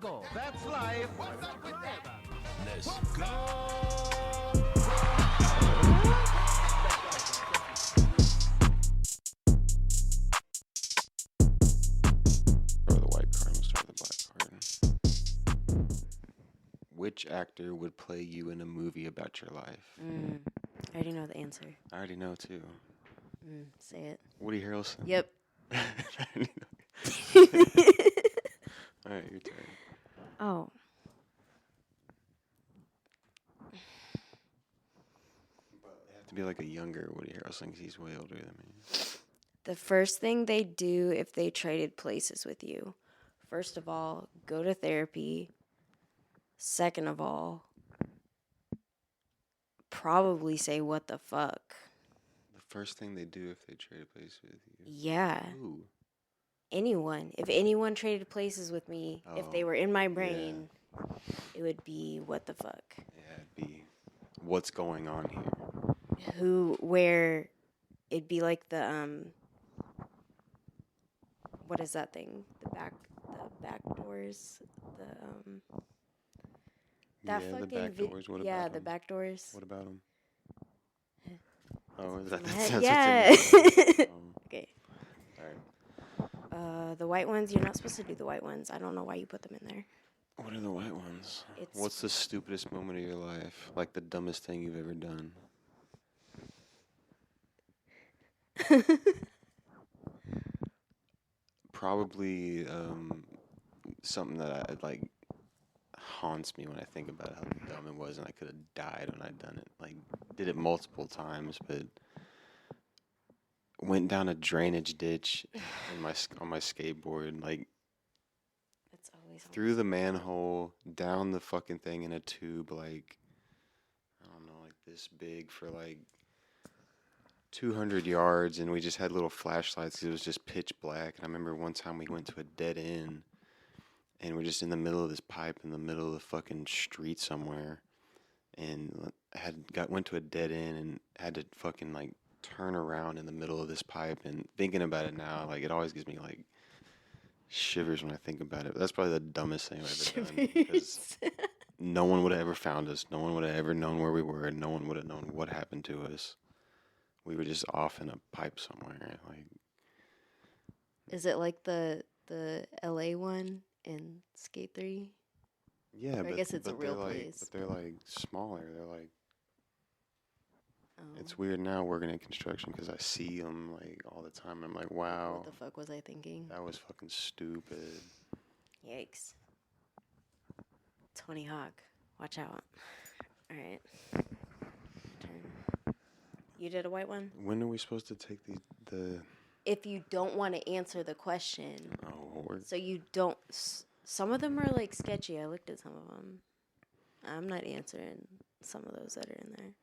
That's life. What's up with that? Let's go. Throw the white card and start the black card. Which actor would play you in a movie about your life? I already know the answer. I already know too. Say it. Woody Harrelson. Yep. I already know. All right, your turn. Oh. But they have to be like a younger Woody Harrelson because he's way older than me. The first thing they do if they traded places with you, first of all, go to therapy. Second of all, probably say what the fuck. The first thing they do if they trade a place with you. Yeah. Ooh. Anyone. If anyone traded places with me, if they were in my brain, it would be what the fuck. Yeah, it'd be what's going on here. Where it'd be like the what is that thing? The back doors. That yeah, fucking the back doors. What about the them? back doors. What about them? Oh, is that That's that's yeah. what's in your Okay. All right. The white ones. You're not supposed to do the white ones. I don't know why you put them in there. What are the white ones? It's What's the stupidest moment of your life? Like the dumbest thing you've ever done? Probably something that I like haunts me when I think about how dumb it was, and I could have died when I'd done it. Like did it multiple times, but went down a drainage ditch on my skateboard, like It's always through the manhole, down the fucking thing in a tube, like I don't know, like this big for like 200 yards, and we just had little flashlights 'cause it was just pitch black. And I remember one time we went to a dead end, and we're just in the middle of this pipe in the middle of the fucking street somewhere, and went to a dead end and had to fucking like turn around in the middle of this pipe. And thinking about it now, like it always gives me like shivers when I think about it. But that's probably the dumbest thing I've ever done because no one would have ever found us. No one would have ever known where we were, and no one would have known what happened to us. We were just off in a pipe somewhere. Like, is it like the LA one in Skate 3? yeah, I guess it's a real like, place. But they're like smaller. They're like, Oh. it's weird now working in construction because I see them like all the time. I'm like, wow. What the fuck was I thinking? That was fucking stupid. Yikes. Tony Hawk. Watch out. All right. Turn. You did a white one? When are we supposed to take the If you don't want to answer the question. Oh, So you don't. Some of them are like sketchy. I looked at some of them. I'm not answering some of those that are in there.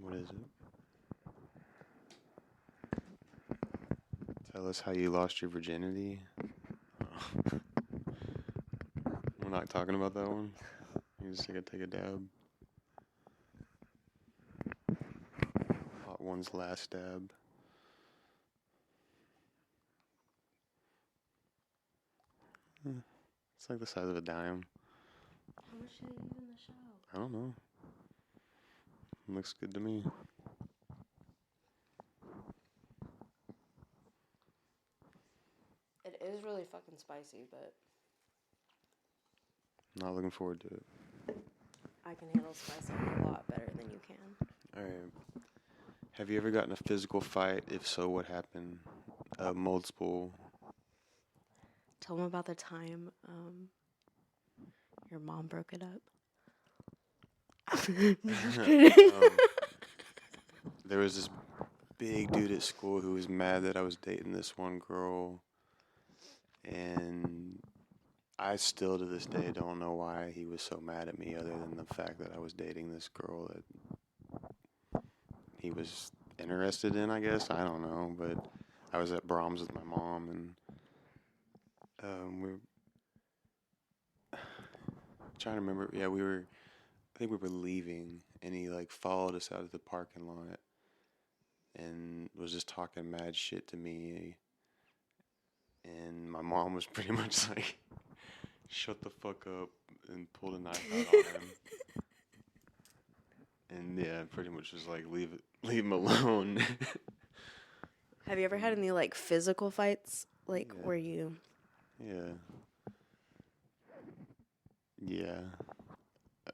what is it? Tell us how you lost your virginity. Oh. We're not talking about that one. You just gotta take a dab. Hot one's last dab. It's like the size of a dime. How much should I use in the show? I don't know. Looks good to me. It is really fucking spicy, but Not looking forward to it. I can handle spicy a lot better than you can. Alright. Have you ever gotten a physical fight? If so, what happened? Multiple. Tell them about the time your mom broke it up. There was this big dude at school who was mad that I was dating this one girl, and I still to this day don't know why he was so mad at me, other than the fact that I was dating this girl that he was interested in, I guess. I don't know, but I was at Brahms with my mom, and we're trying to remember. Yeah, I think we were leaving, and he like followed us out of the parking lot, and was just talking mad shit to me. And my mom was pretty much like, shut the fuck up, and pulled a knife out on him. And yeah, pretty much was like, leave him alone. Have you ever had any like physical fights, like Yeah. where you? Yeah.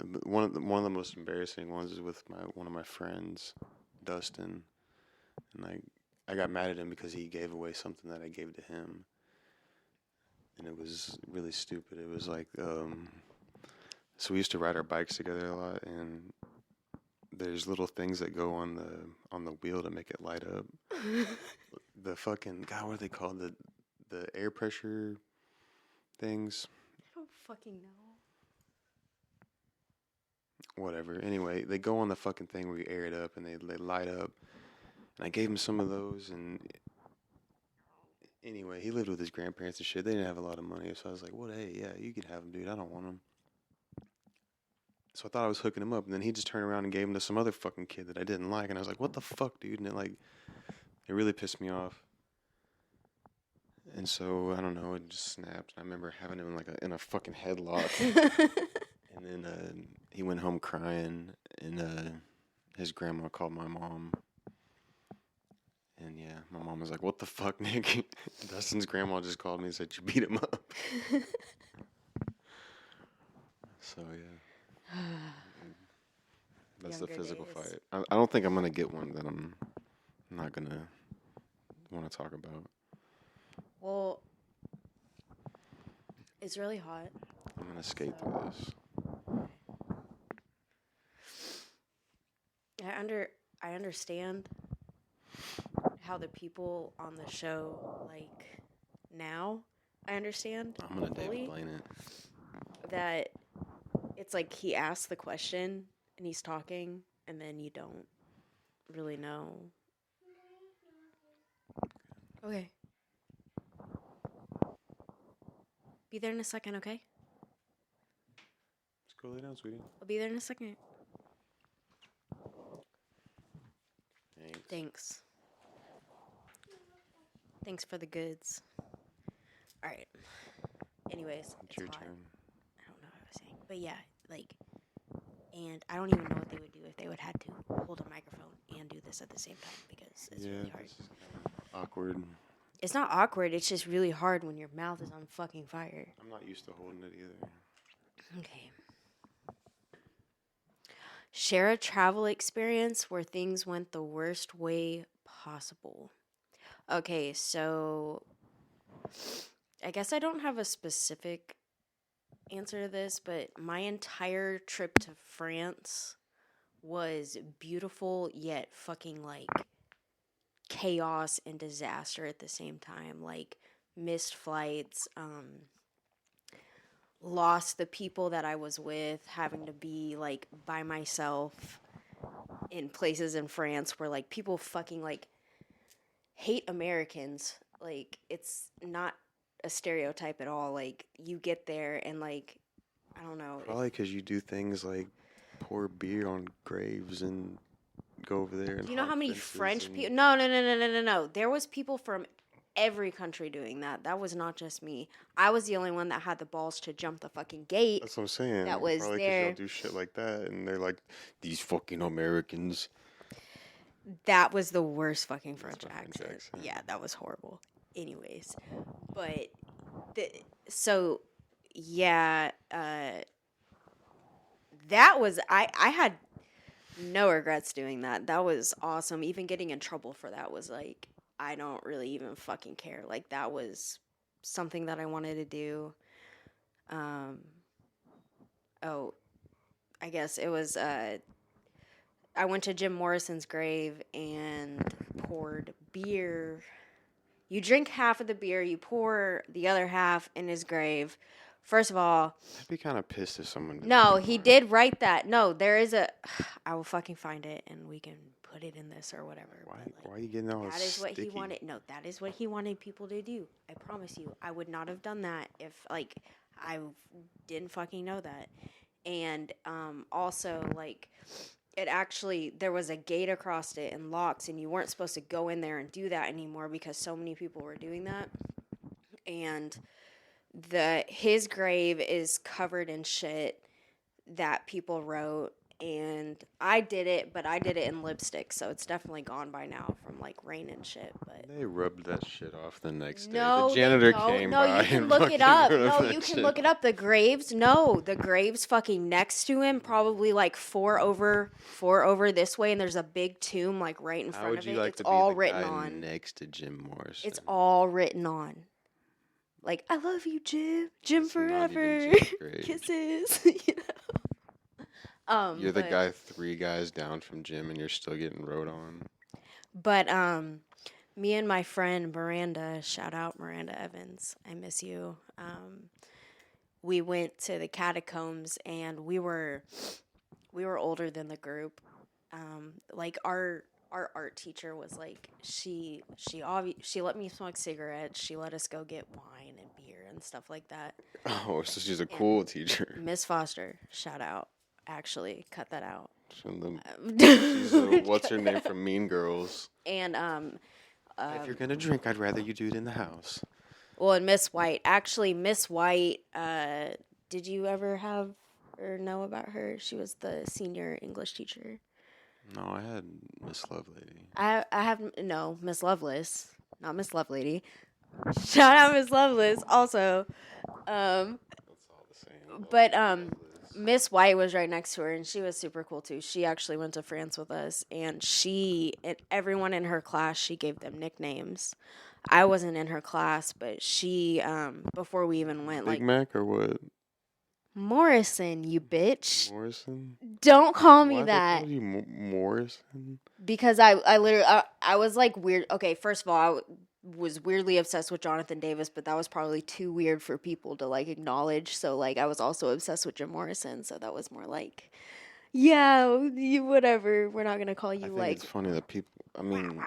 But one of the most embarrassing ones is with one of my friends, Dustin, and I got mad at him because he gave away something that I gave to him, and it was really stupid. It was like, so we used to ride our bikes together a lot, and there's little things that go on the wheel to make it light up. The fucking God, what are they called? The air pressure things. I don't fucking know. Whatever. Anyway, they go on the fucking thing where you air it up and they light up. And I gave him some of those, and anyway, he lived with his grandparents and shit. They didn't have a lot of money, so I was like, "Well, hey, yeah, you can have them, dude. I don't want them." So I thought I was hooking him up, and then he just turned around and gave them to some other fucking kid that I didn't like, and I was like, "What the fuck, dude?" And it really pissed me off. And so I don't know, it just snapped. I remember having him in a fucking headlock. And then he went home crying, and his grandma called my mom. And yeah, my mom was like, "What the fuck, Nick?" Dustin's grandma just called me and said, "You beat him up." So yeah. That's the Younger physical days. fight. I don't think I'm going to get one that I'm not going to want to talk about. Well, it's really hot. I'm going to skate through this. I understand how the people on the show like now. I understand. I'm going to fully David Blaine it. that it's like he asks the question and he's talking, and then you don't really know. Okay. Be there in a second, okay? Just go lay down, sweetie. I'll be there in a second. Thanks. Thanks for the goods. All right. Anyways, It's your hot. turn. I don't know what I was saying, but yeah, and I don't even know what they would do if they would had to hold a microphone and do this at the same time, because it's really hard. This is kind of awkward. It's not awkward. It's just really hard when your mouth is on fucking fire. I'm not used to holding it either. Okay. Share a travel experience where things went the worst way possible. Okay, so I guess I don't have a specific answer to this, but my entire trip to France was beautiful yet fucking chaos and disaster at the same time. Like missed flights, lost the people that I was with, having to be by myself in places in France where people fucking hate Americans. It's not a stereotype at all. You get there and I don't know. Probably because you do things like pour beer on graves and go over there. And Do you know how many fences French people? No. There was people from every country doing that. That was not just me. I was the only one that had the balls to jump the fucking gate. That's what I'm saying. That was probably there. Y'all do shit like that, and they're like, "These fucking Americans." That was the worst fucking French my French accent. accent. Yeah, that was horrible. Anyways, but that was I had no regrets doing that. That was awesome. Even getting in trouble for that was I don't really even fucking care. That was something that I wanted to do. I guess it was I went to Jim Morrison's grave and poured beer. You drink half of the beer, you pour the other half in his grave. First of all, I'd be kind of pissed if someone did no, that. he did write that. No, there is I will fucking find it and we can put it in this or whatever. Why are you getting all that is what sticky? he wanted. No, that is what he wanted people to do. I promise you. I would not have done that if I didn't fucking know that. And also it actually, there was a gate across it and locks, and you weren't supposed to go in there and do that anymore because so many people were doing that. And his grave is covered in shit that people wrote, and I did it, but I did it in lipstick, so it's definitely gone by now from like rain and shit. But They rubbed that shit off the next day. no, The janitor they don't. came No, by you can and look it fucking up. rubbed No, that you can shit look it up. The graves, no, the graves fucking next to him, probably like four over this way, and there's a big tomb like right in How front would of you it. like It's to be all the written guy on. next to Jim Morrison? It's all written on. Like, I love you, Jim. Jim It's not forever. even Jim's grave. Kisses. You know? You're the But- guy 3 guys down from Jim and you're still getting wrote on. But me and my friend Miranda, shout out Miranda Evans, I miss you. We went to the catacombs, and we were older than the group. Like our art teacher was like, she let me smoke cigarettes. She let us go get wine and beer and stuff like that. Oh, so she's a cool teacher. Miss Foster, shout out. Actually, cut that out. She's what's her name from Mean Girls? And If you're gonna drink, I'd rather you do it in the house. well, and Miss White. Actually, Miss White. Did you ever have or know about her? She was the senior English teacher. No, I had Miss Lovelady. I have no Miss Lovelace, not Miss Lovelady. Shout out Miss Lovelace. Also, That's all the same. but Miss White was right next to her, and she was super cool too. She actually went to France with us, and everyone in her class, she gave them nicknames. I wasn't in her class, but she, before we even went, Big like, Mac or what? Morrison, you bitch. Morrison? Don't call me Why that. they call you Morrison? Because I literally, I was like weird. Okay, first of all, I was weirdly obsessed with Jonathan Davis, but that was probably too weird for people to like acknowledge. So like, I was also obsessed with Jim Morrison. So that was more like, yeah, you whatever. We're not gonna call I you think like. it's funny that people, I mean,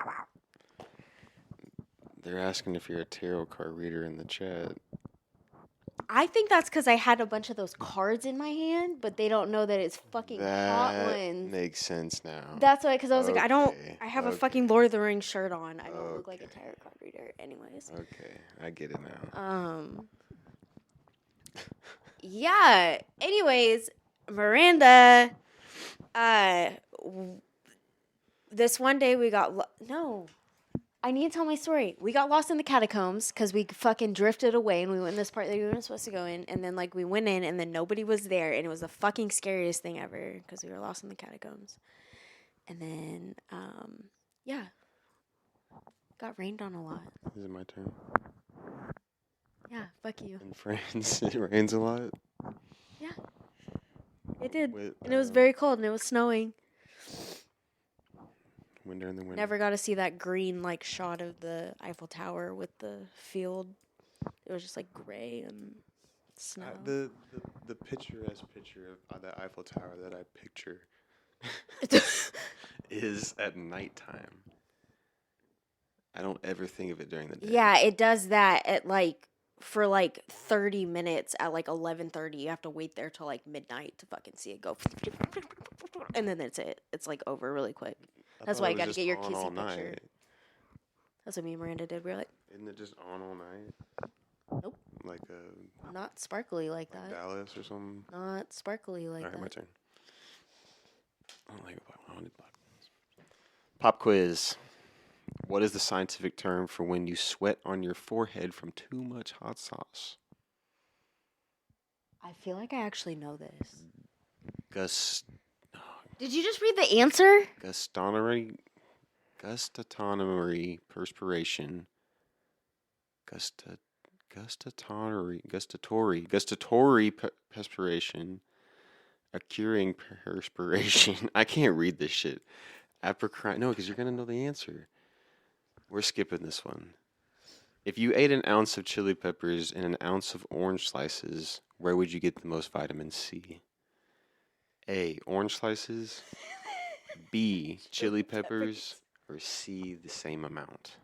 they're asking if you're a tarot card reader in the chat. I think that's because I had a bunch of those cards in my hand, but they don't know that it's fucking hot That ones. makes sense now. That's why, because I was like, Okay, I have a okay. fucking Lord of the Rings shirt on. I don't look like a tarot card reader, anyways. Okay, I get it now. Yeah. Anyways, Miranda, this one day we got no. I need to tell my story. We got lost in the catacombs because we fucking drifted away, and we went in this part that we weren't supposed to go in, and then like we went in, and then nobody was there, and it was the fucking scariest thing ever because we were lost in the catacombs. And then, yeah, got rained on a lot. Is it my turn? Yeah, fuck you. In France, it rains a lot. Yeah, it did, With, and it was very cold, and it was snowing. Winter in the winter. Never got to see that green like shot of the Eiffel Tower with the field. It was just like gray and snow. The picturesque picture of the Eiffel Tower that I picture is at nighttime. I don't ever think of it during the day. Yeah, it does that at like for like 30 minutes at like 11:30. You have to wait there till like midnight to fucking see it go. And then that's it. It's like over really quick. That's why I got to get your kissy picture. Night. That's what me and Miranda did. We were like, Isn't it just on all night? Nope. Like not sparkly like that. Dallas or something? Not sparkly like All right, that. my turn. I don't like pop quiz. What is the scientific term for when you sweat on your forehead from too much hot sauce? I feel like I actually know this. Did you just read the answer? Gustatory perspiration. Gustatory perspiration. Occurring perspiration. I can't read this shit. No, because you're gonna know the answer. We're skipping this one. If you ate an ounce of chili peppers and an ounce of orange slices, where would you get the most vitamin C? A, orange slices, B, chili peppers, or C, the same amount?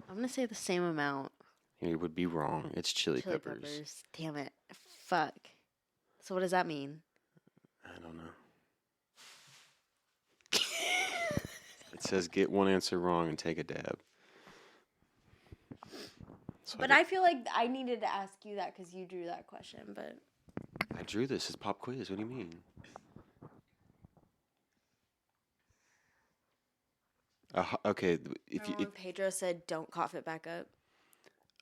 I'm going to say the same amount. You would be wrong. It's chili peppers. Damn it. Fuck. So what does that mean? I don't know. It says get one answer wrong and take a dab. So But I feel like I needed to ask you that because you drew that question. But I drew this. It's pop quiz. What do you mean? Okay, remember when Pedro said, "Don't cough it back up."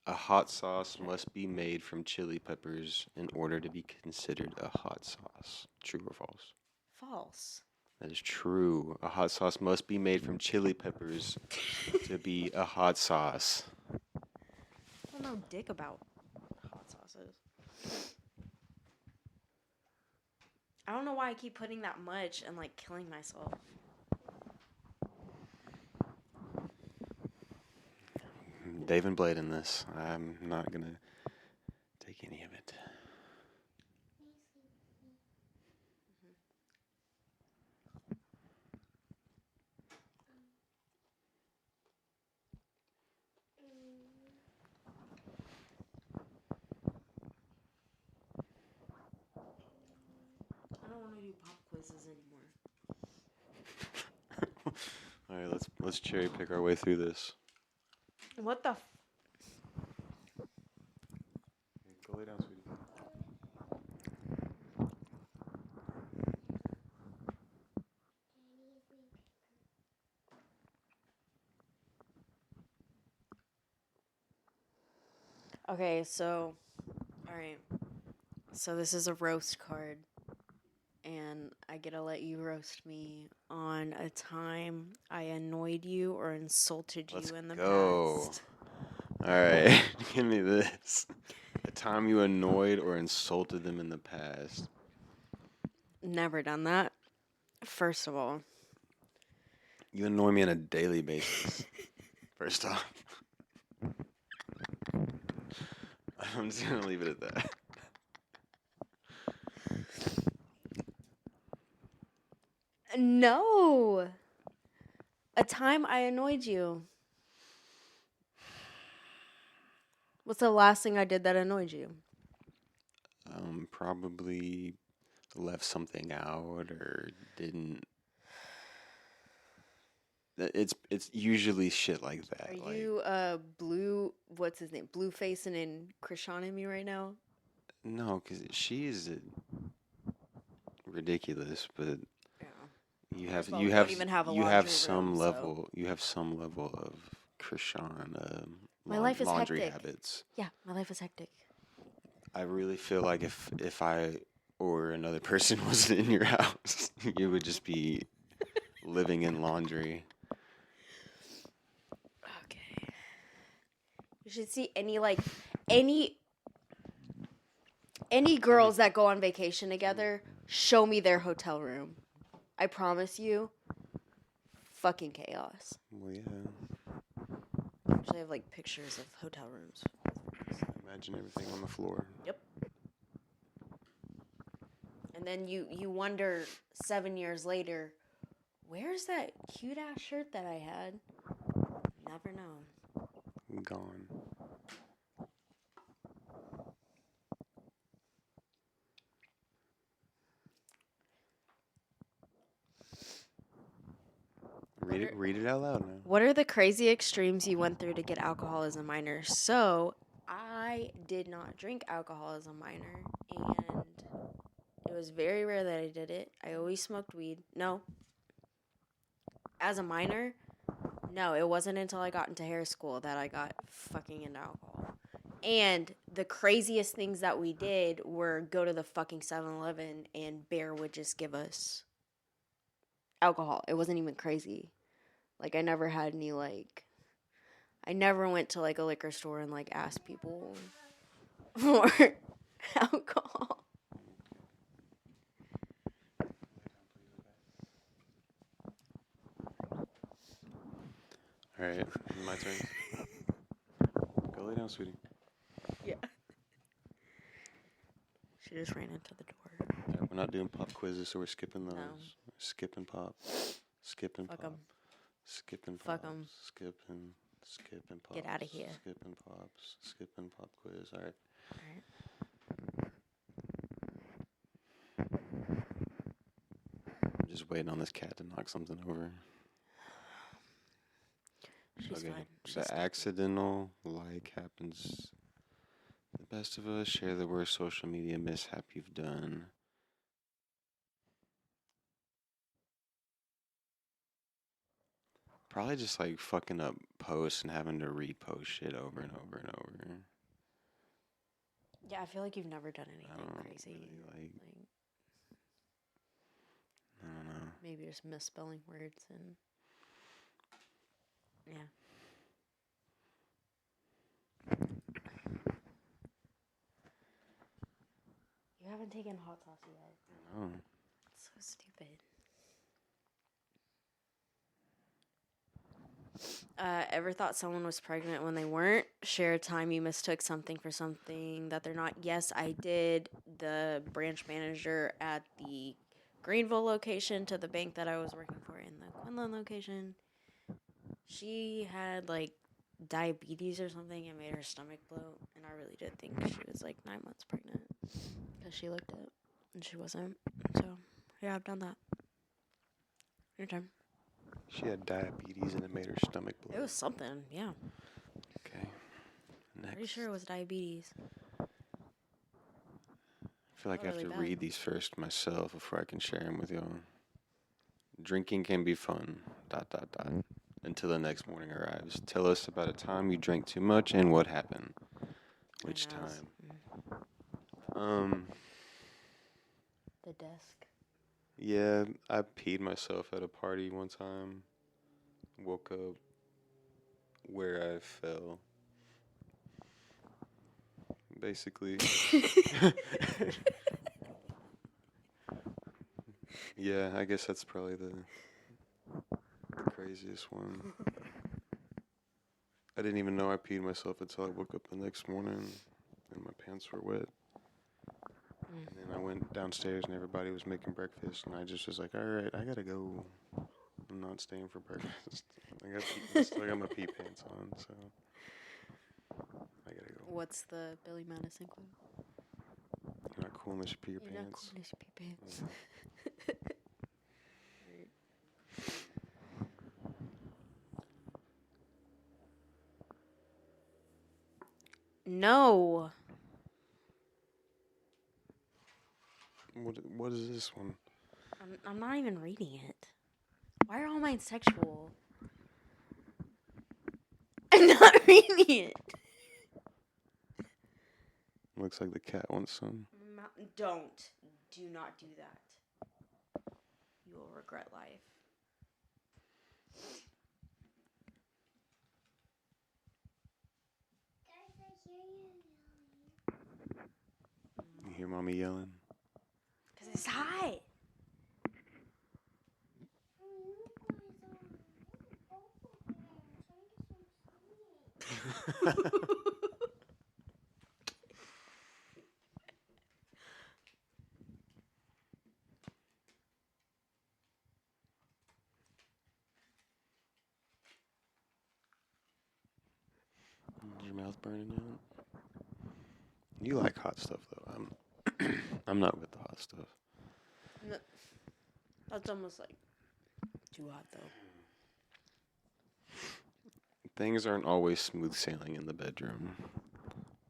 a hot sauce must be made from chili peppers in order to be considered a hot sauce. True or false? False. That is true. A hot sauce must be made from chili peppers to be a hot sauce. I don't know dick about hot sauces. I don't know why I keep putting that much and like killing myself. Dave and Blade in this. I'm not gonna take any of it. I don't want to do pop quizzes anymore. All right, let's cherry pick our way through this. What the? Go lay down, sweetie. Okay, so, all right. So this is a roast card, and I get to let you roast me on a time I annoyed you or insulted you in the past. All right, give me this. A time you annoyed or insulted them in the past. Never done that. First of all. You annoy me on a daily basis. First off. I'm just going to leave it at that. No. A time I annoyed you. What's the last thing I did that annoyed you? Probably left something out or didn't. It's usually shit like that. Are you blue? What's his name? Blue facing and Krishan me right now? No, because she is ridiculous, but Yeah. you have Well, you we have don't even have a you laundry have some room, so- level you have some level of Krishan My life is laundry hectic. habits. Yeah, my life is hectic. I really feel like if I or another person was in your house, you would just be living in laundry. Okay. You should see any girls that go on vacation together, show me their hotel room. I promise you, fucking chaos. Well, yeah. Actually, I have like pictures of hotel rooms. Imagine everything on the floor. Yep. And then you wonder 7 years later, where's that cute ass shirt that I had? Never know. Gone. Read it out loud now. What are the crazy extremes you went through to get alcohol as a minor? So, I did not drink alcohol as a minor, and it was very rare that I did it. I always smoked weed. No. As a minor, no, it wasn't until I got into hair school that I got fucking into alcohol. And the craziest things that we did were go to the fucking 7-Eleven and Bear would just give us alcohol. It wasn't even crazy. Like, I never had any, like... I never went to, like, a liquor store and, like, asked people for alcohol. All right, my turn. Go lay down, sweetie. Yeah. She just ran into the door. All right, we're not doing pop quizzes, so we're skipping those. No. Skipping pop. Skipping Fuck pop. 'em. Skipping Fuck pops. 'em. Skipping pops. Get outta here. Skipping pops. Skipping pop quiz. All right. I'm just waiting on this cat to knock something over. She's fine. She's The stupid. accidental like happens. The best of us share the worst social media mishap you've done. Probably just like fucking up posts and having to repost shit over and over and over. Yeah, I feel like you've never done anything don't crazy. really, I don't know. Maybe just misspelling words and yeah. You haven't taken hot sauce yet. Oh. It's so stupid. Ever thought someone was pregnant when they weren't? Share a time you mistook something for something that they're not. Yes, I did. The branch manager at the Greenville location to the bank that I was working for in the Quinlan location, she had like diabetes or something and made her stomach bloat, and I really did think she was like 9 months pregnant because she looked it and she wasn't. So yeah, I've done that. Your turn. She had diabetes and it made her stomach blow. It was something, yeah. Okay. Next. Pretty sure it was diabetes. I feel like I have Really to bad. read these first myself before I can share them with y'all. Drinking can be fun. ... Until the next morning arrives. Tell us about a time you drank too much and what happened. Which I know. time? The desk. Yeah, I peed myself at a party one time. Woke up where I fell. Basically. Yeah, I guess that's probably the craziest one. I didn't even know I peed myself until I woke up the next morning and my pants were wet. And then I went downstairs and everybody was making breakfast and I just was like, alright, I gotta go. I'm not staying for breakfast. I still got my pee pants on, so I gotta go. What's the Billy Madison quote? You're not cool unless you pee your You're not pants. cool unless you pee pants. No. What is this one? I'm not even reading it. Why are all mine sexual? I'm not reading it. Looks like the cat wants some. Don't. Do not do that. You will regret life. You hear mommy yelling? Because it's hot. Is your mouth burning out? You like hot stuff though. I'm not with the hot stuff. No, that's almost like too hot though. Things aren't always smooth sailing in the bedroom.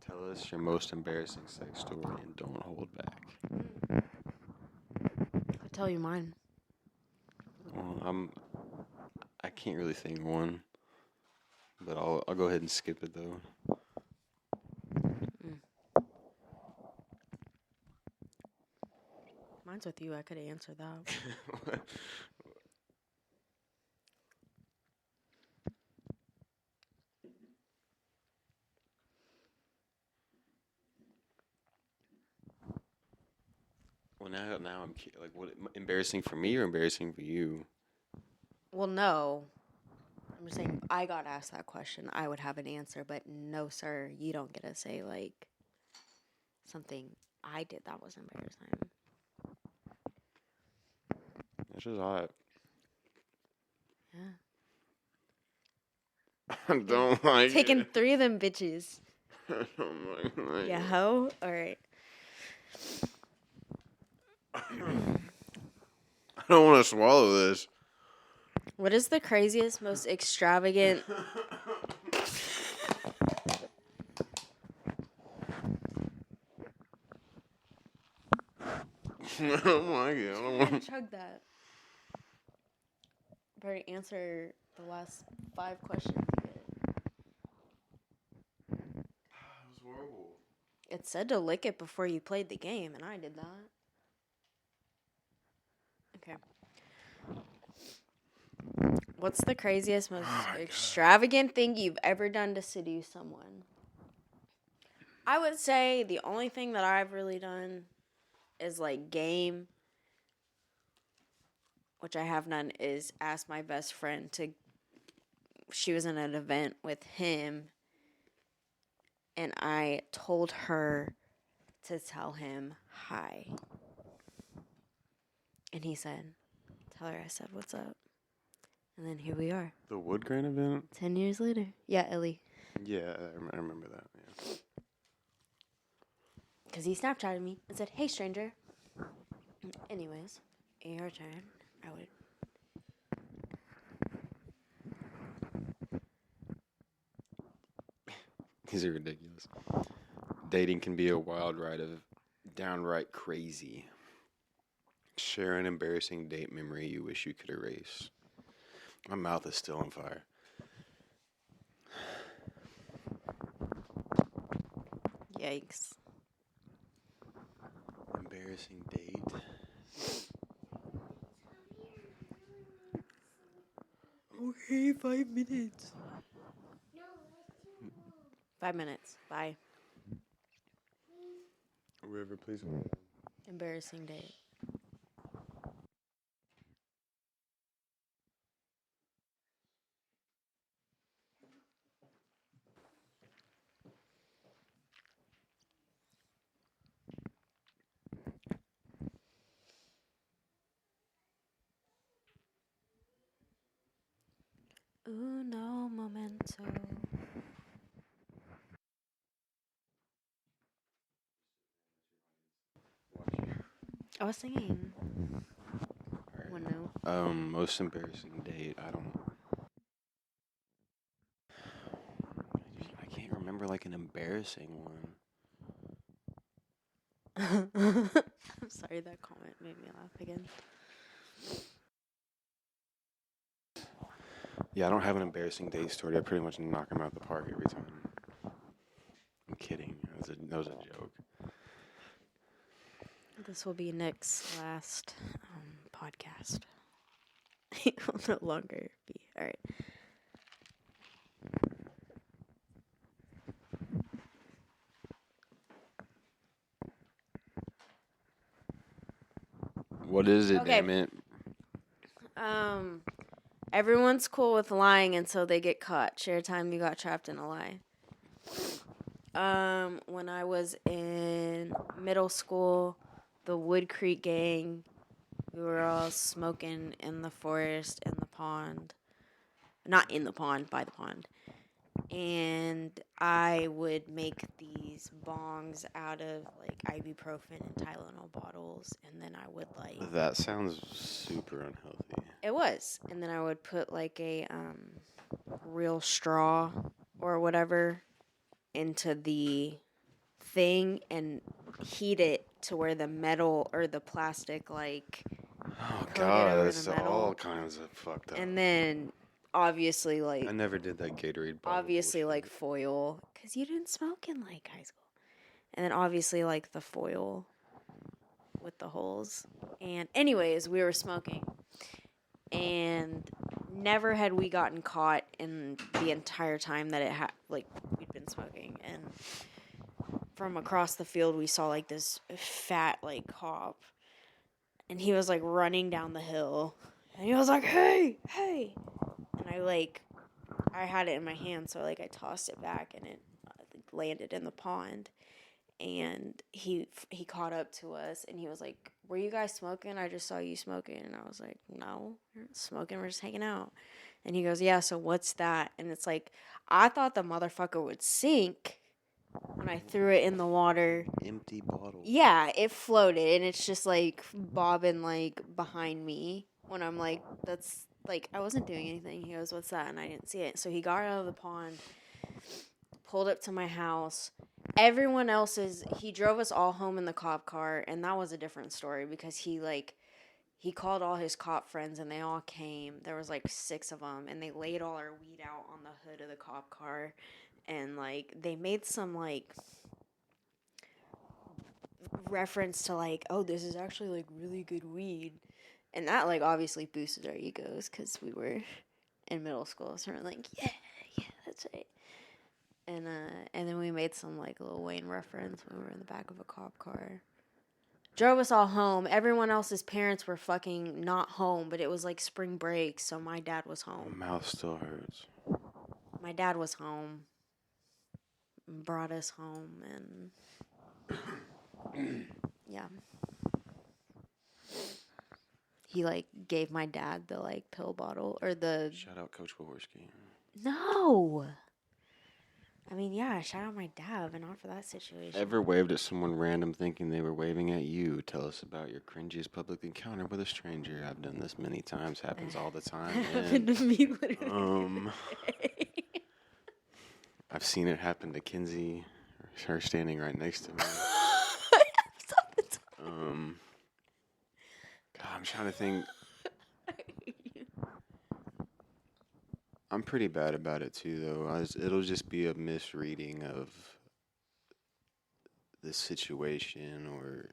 Tell us your most embarrassing sex story and don't hold back. I'll tell you mine. Well, I can't really think of one, but I'll go ahead and skip it though. Mine's with you. I could answer that. Well, now I'm like, what? Embarrassing for me or embarrassing for you? Well, no. I'm just saying, I got asked that question. I would have an answer, but no, sir, you don't get to say, like, something I did that was embarrassing. That's just hot. Yeah. I don't like Taking it. 3 of them bitches. I don't like it. Yeah, ho? Alright. I don't want to swallow this. What is the craziest, most extravagant? Oh my god. Chug that. Better answer the last 5 questions you get. That was horrible. It said to lick it before you played the game, and I did that. Okay. What's the craziest, most extravagant thing you've ever done to seduce someone? I would say the only thing that I've really done is like game, which I have done, is ask my best friend to. She was in an event with him, and I told her to tell him hi. And he said, tell her I said, what's up? And then here we are. The wood grain event? 10 years later. Yeah, Ellie. Yeah, I remember that, yeah. Because he Snapchatted me and said, hey, stranger. Anyways, your turn. I would. These are ridiculous. Dating can be a wild ride of downright crazy. Share an embarrassing date memory you wish you could erase. My mouth is still on fire. Yikes. Embarrassing date. Okay, 5 minutes. 5 minutes. Bye. Whoever, please. Embarrassing date. Uno momento. I was singing. One note. Most embarrassing date. I don't. I can't remember like an embarrassing one. I'm sorry, that comment made me laugh again. Yeah, I don't have an embarrassing date story. I pretty much knock them out the park every time. I'm kidding. That was a joke. This will be Nick's last podcast. He will no longer be. All right. What is it, Okay. damn it? Everyone's cool with lying until they get caught. Share a time you got trapped in a lie. When I was in middle school, the Wood Creek gang, we were all smoking in the forest, in the pond. Not in the pond, by the pond. And I would make these bongs out of like ibuprofen and Tylenol bottles, and then I would like. That sounds super unhealthy. It was, and then I would put like a real straw or whatever into the thing and heat it to where the metal or the plastic like. Oh Coat it god, over that's the metal. all kinds of fucked up. And then obviously like. I never did that Gatorade bottle Obviously bullshit. like foil, because you didn't smoke in like high school. And then obviously like the foil with the holes. And anyways, we were smoking. And never had we gotten caught in the entire time that we'd been smoking. And from across the field we saw like this fat like cop. And he was like running down the hill. And he was like, hey. And I had it in my hand, so like I tossed it back and it landed in the pond. And he caught up to us and he was like, were you guys smoking? I just saw you smoking. And I was like, no, we're not smoking, we're just hanging out. And he goes, yeah, so what's that? And it's like, I thought the motherfucker would sink when I threw it in the water. Empty bottle. Yeah, it floated and it's just like bobbing like behind me when I'm like, that's like, I wasn't doing anything. He goes, what's that? And I didn't see it. So he got out of the pond, pulled up to my house. Everyone else's, he drove us all home in the cop car, and that was a different story because he called all his cop friends, and they all came. There was, like, 6 of them, and they laid all our weed out on the hood of the cop car, and, like, they made some, like, reference to, like, oh, this is actually, like, really good weed. And that, like, obviously boosted our egos because we were in middle school. So we're like, yeah, that's right. And then we made some, like, Lil Wayne reference when we were in the back of a cop car. Drove us all home. Everyone else's parents were fucking not home, but it was, like, spring break, so my dad was home. My mouth still hurts. My dad was home. Brought us home, and... yeah. He, like, gave my dad the, like, pill bottle, or the... Shout out Coach Jaworski. No! I mean, yeah, shout out my dad, but not for that situation. Ever waved at someone random thinking they were waving at you? Tell us about your cringiest public encounter with a stranger. I've done this many times. Happens all the time. Happened to me literally. I've seen it happen to Kenzy, her standing right next to me. God, I'm trying to think. I'm pretty bad about it too, though. It'll just be a misreading of the situation, or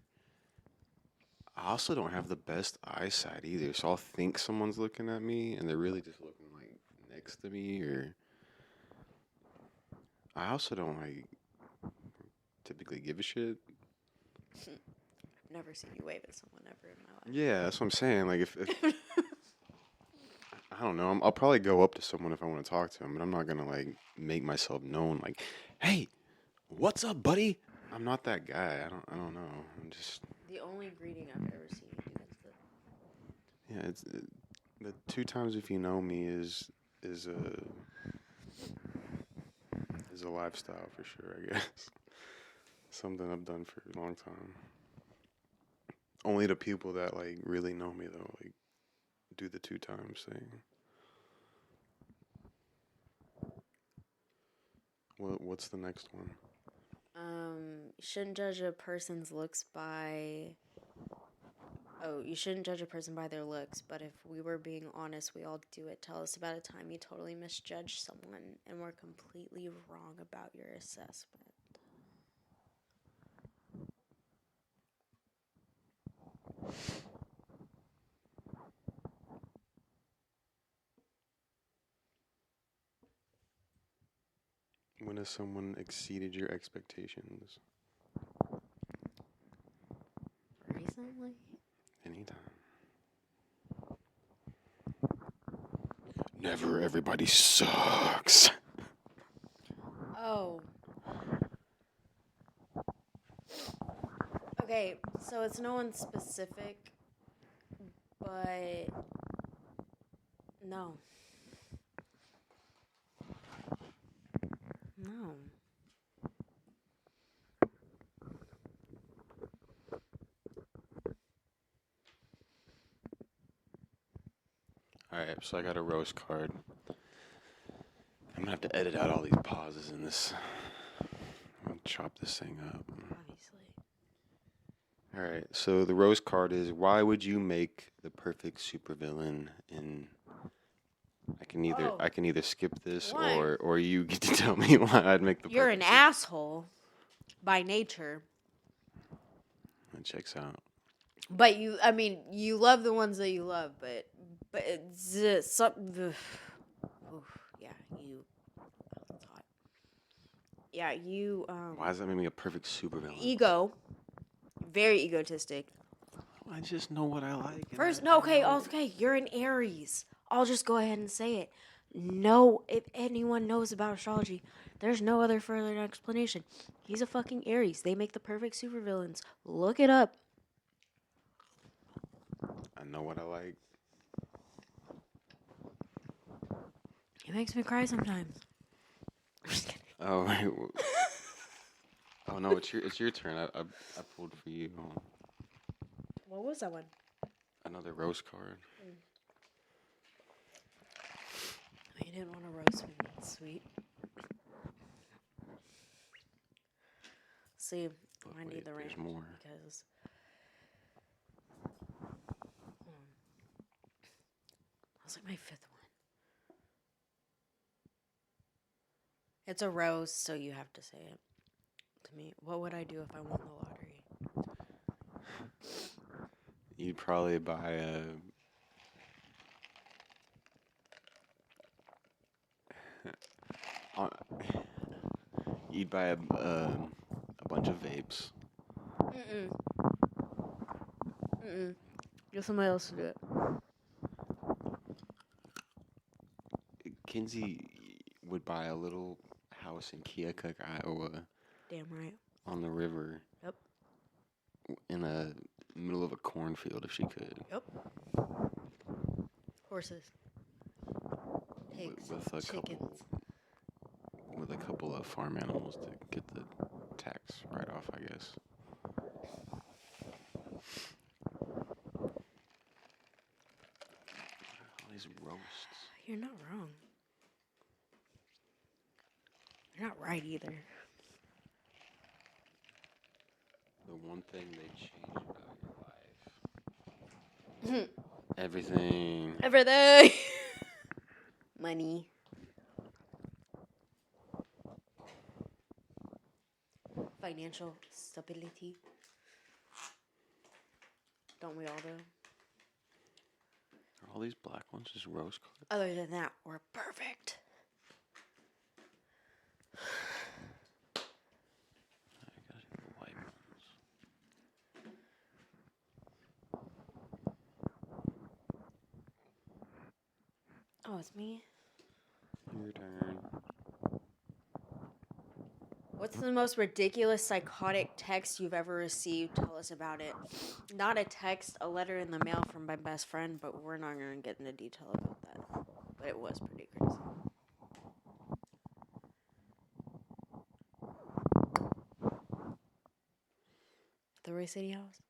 I also don't have the best eyesight either, so I'll think someone's looking at me, and they're really just looking, like, next to me, or I also don't, like, typically give a shit. I've never seen you wave at someone ever in my life. Yeah, that's what I'm saying. Like, if I don't know, I'll probably go up to someone if I want to talk to them, but I'm not gonna, like, make myself known. Like, hey, what's up, buddy? I'm not that guy. I don't know. I'm just. The only greeting I've ever seen you do is the... Yeah, it's the 2 times if you know me is a lifestyle for sure, I guess. Something I've done for a long time. Only the people that, like, really know me, though, like, do the 2 times thing. What's the next one? You shouldn't judge a person's looks by... Oh, you shouldn't judge a person by their looks, but if we were being honest, we all do it. Tell us about a time you totally misjudged someone and were completely wrong about your assessment. When has someone exceeded your expectations? Recently? Anytime. Never. Everybody sucks. Oh. Okay, so it's no one specific, but no. No. Alright, so I got a roast card. I'm gonna have to edit out all these pauses in this. I'll chop this thing up. Obviously. Alright, so the roast card is, why would you make the perfect supervillain in... I can either skip this Why? or you get to tell me why I'd make the You're an perfect asshole by nature. That checks out. But you love the ones that you love, but it's yeah, you. That's hot. Yeah, you. Why does that make me a perfect supervillain? Ego, very egotistic. I just know what I like. Okay, you're an Aries. I'll just go ahead and say it. No, if anyone knows about astrology, there's no other further explanation. He's a fucking Aries. They make the perfect supervillains. Look it up. I know what I like. It makes me cry sometimes. I'm just kidding. Oh, wait. Oh no, it's your turn. I pulled for you. What was that one? Another roast card. You didn't want to roast me. That's sweet. See, I need the ranch there's more. because that was like my fifth one. It's a roast, so you have to say it to me. What would I do if I won the lottery? You'd probably buy you'd buy a bunch of vapes. Get somebody else to do it. Kenzy would buy a little house in Keokuk, Iowa. Damn right. On the river. Yep. In the middle of a cornfield, if she could. Yep. Horses. Pigs. With a chickens. With a couple of farm animals to get the tax write-off, I guess. All these roasts. You're not wrong. You're not right either. The one thing they change about your life. Everything. Everything. Money. Financial stability. Don't we all do? Are all these black ones just rose colored? Other than that, we're perfect. I gotta do the white ones. Oh, it's me? Your turn. What's the most ridiculous, psychotic text you've ever received? Tell us about it. Not a text, a letter in the mail from my best friend, but we're not going to get into detail about that. But it was pretty crazy. The Ray City House?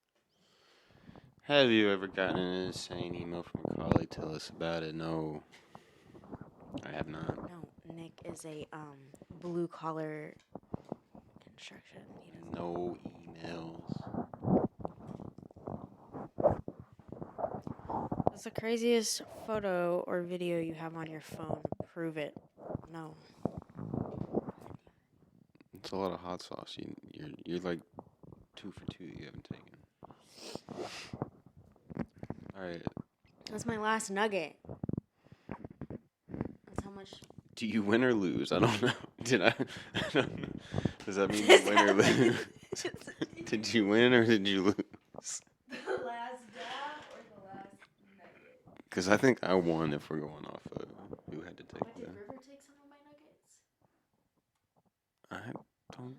Have you ever gotten an insane email from a colleague? Tell us about it. No, I have not. No, Nick is a blue collar construction. No emails. What's the craziest photo or video you have on your phone? Prove it. No. It's a lot of hot sauce. You're like 2 for 2 you haven't taken. All right. That's my last nugget. That's how much. Do you win or lose? I don't know. I don't know. Does that mean you win or lose? Did you win or did you lose? The last dab or the last nugget? Because I think I won if we're going off of who had to take But did them. River take some of my nuggets? I don't.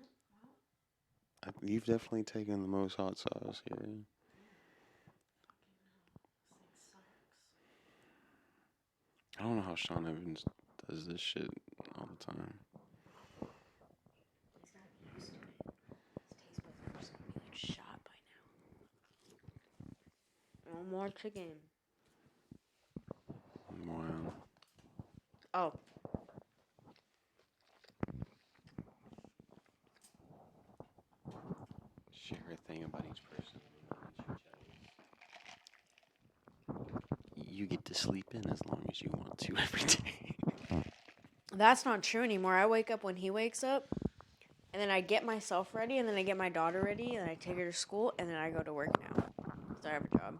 You've definitely taken the most hot sauce here. I don't know how Sean Evans does this shit all the time. He's gotta be used to it. His taste buds are just gonna be like shot by now. No more chicken. Wow. Oh. Share a thing about each person. You get to sleep in as long as you want to every day. That's not true anymore. I wake up when he wakes up, and then I get myself ready, and then I get my daughter ready, and I take her to school, and then I go to work now. So I have a job.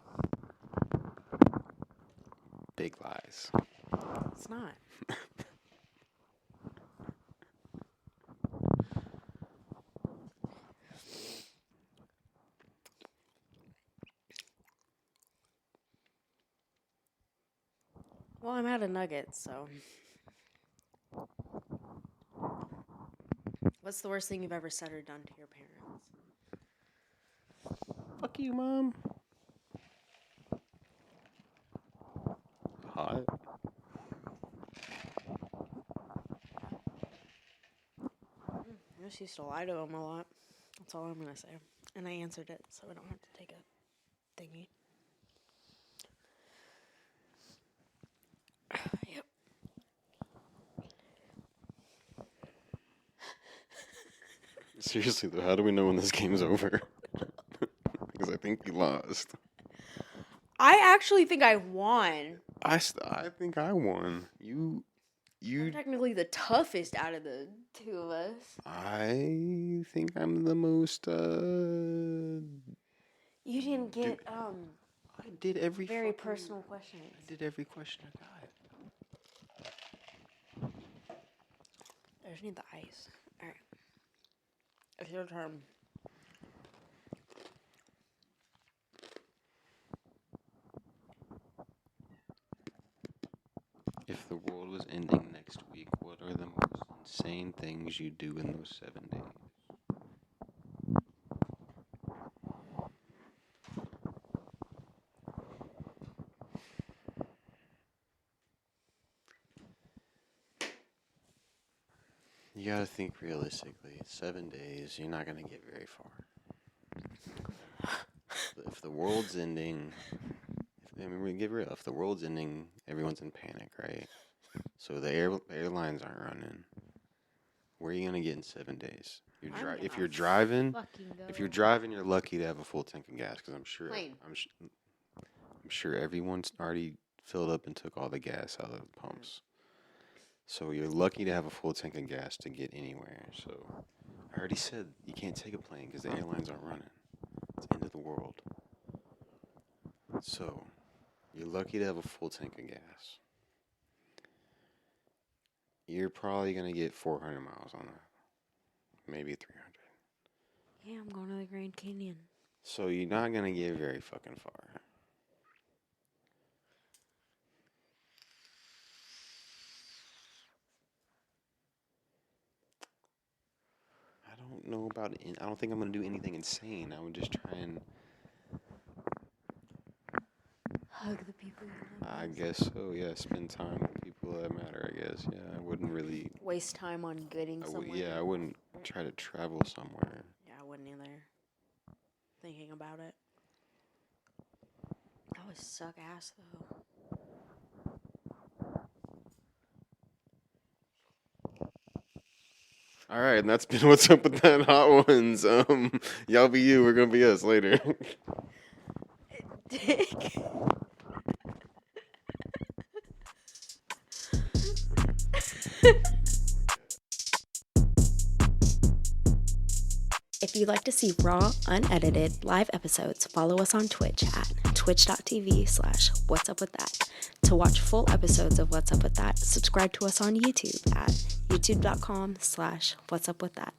Big lies. It's not. Well, I'm out of nuggets, so. What's the worst thing you've ever said or done to your parents? Fuck you, Mom. Hot. I just used to lie to him a lot. That's all I'm going to say. And I answered it, so I don't have to take a thingy. Yep. Seriously though, how do we know when this game's over? Because I think we lost. I actually think I won. I think I won. I'm You. technically the toughest out of the two of us. I think I'm the most. You didn't get I did every very fucking- personal questions. I did every question I got. I just need the ice. All right, it's your turn. If the world was ending next week, what are the most insane things you do in those 7 days? You gotta think realistically. 7 days, you're not gonna get very far. If the world's ending, we get real. If the world's ending, everyone's in panic, right? So the airlines aren't running. Where are you gonna get in 7 days? If you're driving, you're lucky to have a full tank of gas. Because I'm sure everyone's already filled up and took all the gas out of the pumps. So you're lucky to have a full tank of gas to get anywhere. So I already said you can't take a plane because the airlines aren't running. It's the end of the world. So you're lucky to have a full tank of gas. You're probably going to get 400 miles on that. Maybe 300. Yeah, I'm going to the Grand Canyon. So you're not going to get very fucking far. I don't know about it. I don't think I'm going to do anything insane. I would just try and... Hug the people you love. I guess so, yeah. Spend time with people that matter, I guess. Yeah, I wouldn't really... Waste time on getting somewhere. I wouldn't try to travel somewhere. Yeah, I wouldn't either. Thinking about it. That would suck ass, though. All right, and that's been What's Up With That Hot Ones. Y'all be you, we're going to be us later. Dick. If you'd like to see raw, unedited, live episodes, follow us on Twitch at twitch.tv/whatsupwiththat. To watch full episodes of What's Up With That, subscribe to us on YouTube at youtube.com/whatsupwiththat.